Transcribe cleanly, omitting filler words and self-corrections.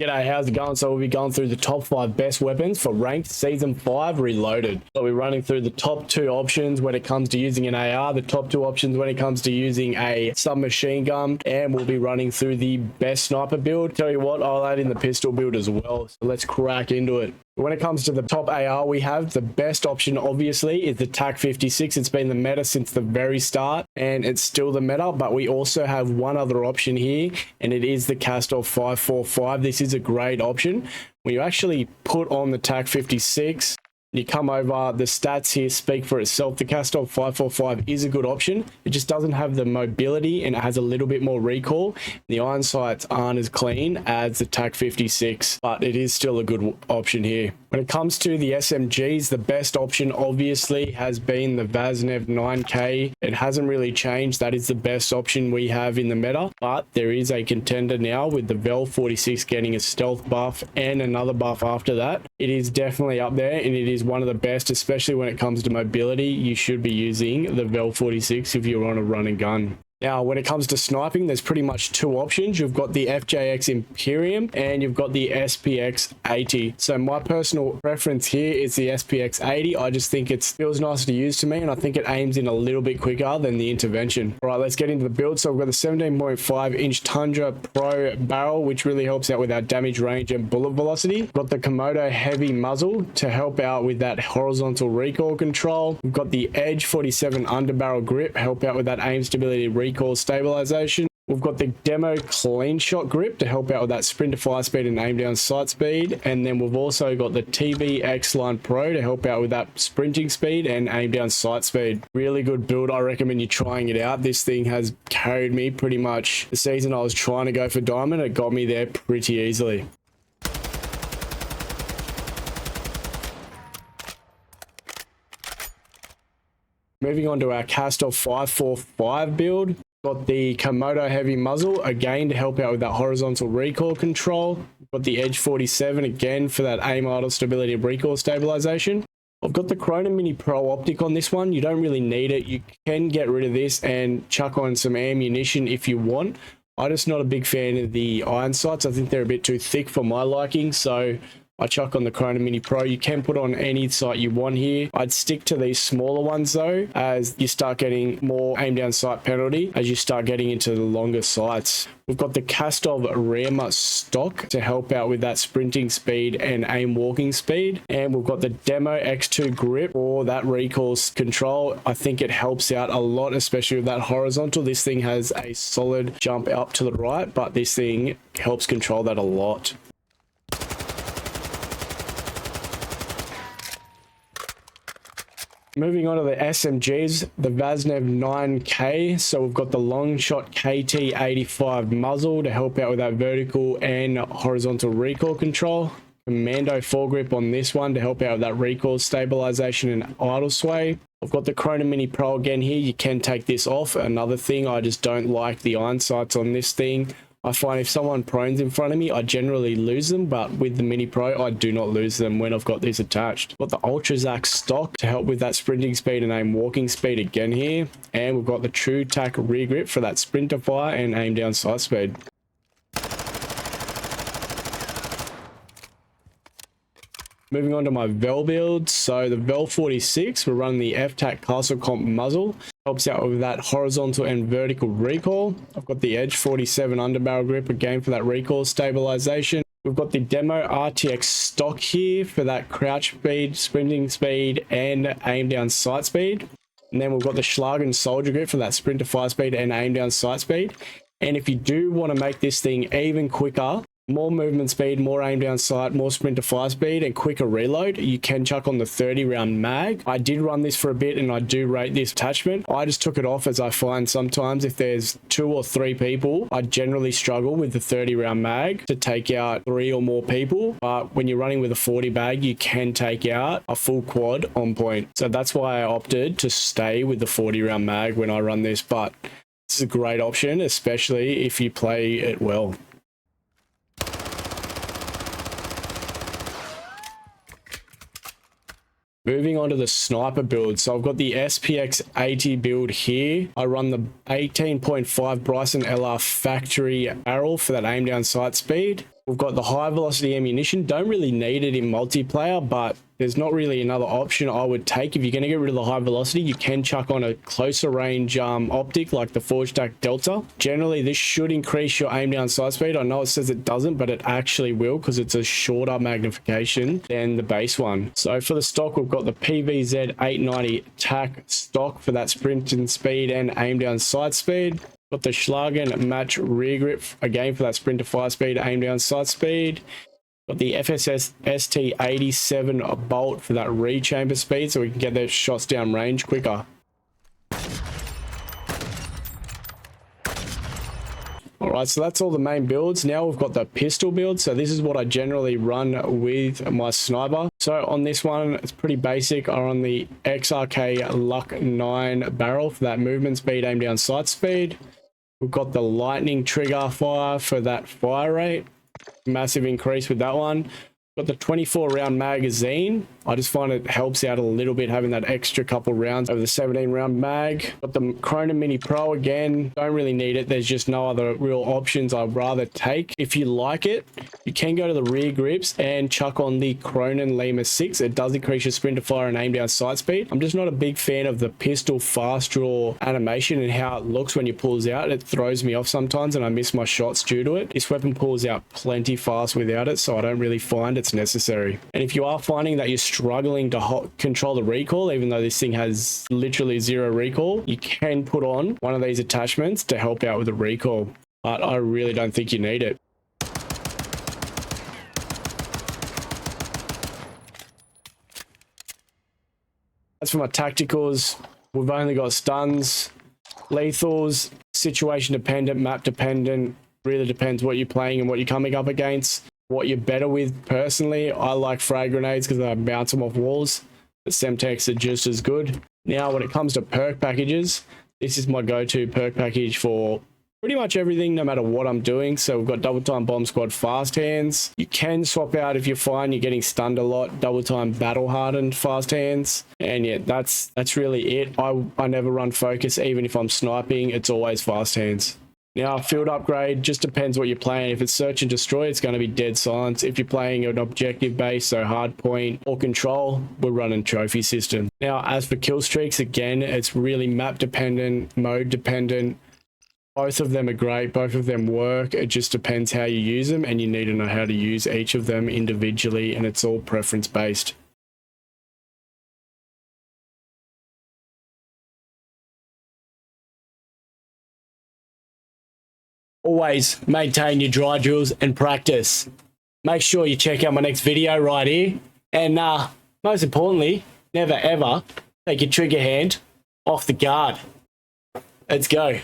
G'day, how's it going? So we'll be going through the top 5 best weapons for ranked season 5 reloaded. So we're running through the top 2 options when it comes to using an AR, the top 2 options when it comes to using a submachine gun, and we'll be running through the best sniper build. Tell you what, I'll add in the pistol build as well. So let's crack into it. When it comes to the top AR we have, the best option obviously is the TAC 56. It's been the meta since the very start and it's still the meta, but we also have one other option here and it is the Castov 545. This is a great option. When you actually put on the TAC 56, you come over, the stats here speak for itself. The Castov 545 is a good option. It just doesn't have the mobility and it has a little bit more recoil. The iron sights aren't as clean as the TAC 56, but it is still a good option here. When it comes to the SMGs, the best option obviously has been the Warzone 9K. It hasn't really changed. That is the best option we have in the meta, but there is a contender now with the Vel 46 getting a stealth buff and another buff after that. It is definitely up there and it is one of the best, especially when it comes to mobility. You should be using the Vel 46 if you're on a run and gun. Now, when it comes to sniping, there's pretty much 2 options. You've got the FJX Imperium and you've got the SPX 80. So my personal preference here is the SPX 80. I just think it feels nicer to use to me and I think it aims in a little bit quicker than the intervention. All right, let's get into the build. So we've got the 17.5 inch Tundra Pro barrel, which really helps out with our damage range and bullet velocity. We've got the Komodo heavy muzzle to help out with that horizontal recoil control. We've got the Edge 47 underbarrel grip, help out with that aim stability recoil stabilization. We've got the demo clean shot grip to help out with that sprint to fire speed and aim down sight speed. And then we've also got the TVX Line Pro to help out with that sprinting speed and aim down sight speed. Really good build. I recommend you trying it out. This thing has carried me pretty much the season I was trying to go for diamond. It got me there pretty easily. Moving on to our Castov 545 build, got the Komodo heavy muzzle again to help out with that horizontal recoil control. Got the Edge 47 again for that aim idle stability and recoil stabilization. I've got the Chrono Mini Pro optic on this one. You don't really need it. You can get rid of this and chuck on some ammunition if you want. I'm just not a big fan of the iron sights. I think they're a bit too thick for my liking, so I chuck on the Chrono Mini Pro. You can put on any sight you want here. I'd stick to these smaller ones though, as you start getting more aim down sight penalty as you start getting into the longer sights. We've got the Castov Rema stock to help out with that sprinting speed and aim walking speed. And we've got the Demo X2 grip for that recoil control. I think it helps out a lot, especially with that horizontal. This thing has a solid jump up to the right, but this thing helps control that a lot. Moving on to the SMGs, the Warzone 9K. So we've got the long shot KT85 muzzle to help out with that vertical and horizontal recoil control. Commando foregrip on this one to help out with that recoil stabilization and idle sway. I've got the Chrono Mini Pro again here. You can take this off. Another thing, I just don't like the iron sights on this thing. I find if someone prones in front of me, I generally lose them, but with the Mini Pro, I do not lose them when I've got this attached. Got the Ultra Zac stock to help with that sprinting speed and aim walking speed again here. And we've got the True Tac rear grip for that sprint to fire and aim down sight speed. Moving on to my Vel build. So the Vel 46, we're running the FTAC Castle Comp muzzle. Helps out with that horizontal and vertical recoil. I've got the Edge 47 underbarrel grip again for that recoil stabilization. We've got the Demo RTX stock here for that crouch speed, sprinting speed, and aim down sight speed. And then we've got the Schlagen Soldier grip for that sprint to fire speed and aim down sight speed. And if you do want to make this thing even quicker, more movement speed, more aim down sight, more sprint to fire speed, and quicker reload, you can chuck on the 30 round mag. I did run this for a bit and I do rate this attachment. I just took it off as I find sometimes if there's 2 or 3 people, I generally struggle with the 30 round mag to take out 3 or more people. But when you're running with a 40 bag, you can take out a full quad on point. So that's why I opted to stay with the 40 round mag when I run this. But it's a great option, especially if you play it well. Moving on to the sniper build. So I've got the SPX 80 build here. I run the 18.5 Bryson LR factory barrel for that aim down sight speed. We've got the high velocity ammunition. Don't really need it in multiplayer, but there's not really another option I would take. If you're going to get rid of the high velocity, you can chuck on a closer range optic like the Forge Stack Delta. Generally, this should increase your aim down sight speed. I know it says it doesn't, but it actually will because it's a shorter magnification than the base one. So for the stock, we've got the PVZ 890 TAC stock for that sprint and speed and aim down sight speed. Got the Schlagen match rear grip again for that sprint to fire speed, aim down sight speed. Got the FSS ST87 bolt for that re-chamber speed so we can get those shots down range quicker. Alright, so that's all the main builds. Now we've got the pistol build. So this is what I generally run with my sniper. So on this one, it's pretty basic. I run the XRK Luck 9 barrel for that movement speed, aim down sight speed. We've got the lightning trigger fire for that fire rate. Massive increase with that one. Got the 24 round magazine. I just find it helps out a little bit having that extra couple rounds over the 17 round mag. Got the Cronin Mini Pro again. Don't really need it. There's just no other real options I'd rather take. If you like it, you can go to the rear grips and chuck on the Cronin Lima 6. It does increase your sprint to fire and aim down sight speed. I'm just not a big fan of the pistol fast draw animation and how it looks when you pulls out. It throws me off sometimes and I miss my shots due to it. This weapon pulls out plenty fast without it, so I don't really find it's necessary. And if you are finding that you're struggling to control the recoil, even though this thing has literally zero recoil, you can put on one of these attachments to help out with the recoil, but I really don't think you need it. As for my tacticals, we've only got stuns, lethals, situation dependent, map dependent, really depends what you're playing and what you're coming up against. What you're better with personally, I like frag grenades because I bounce them off walls, but Semtex are just as good. Now when it comes to perk packages, this is my go-to perk package for pretty much everything, no matter what I'm doing. So we've got double time bomb squad fast hands. You can swap out if you find you're getting stunned a lot, double time battle hardened fast hands. And yeah, that's really it. I never run focus, even if I'm sniping, it's always fast hands. Now, field upgrade just depends what you're playing. If it's search and destroy, it's going to be dead silence. If you're playing an objective base, so hard point or control, we're running trophy system. Now, as for kill streaks, again, it's really map dependent, mode dependent. Both of them are great. Both of them work. It just depends how you use them, and you need to know how to use each of them individually, and it's all preference based. Always maintain your dry drills and practice. Make sure you check out my next video right here. And most importantly, never ever take your trigger hand off the guard. Let's go.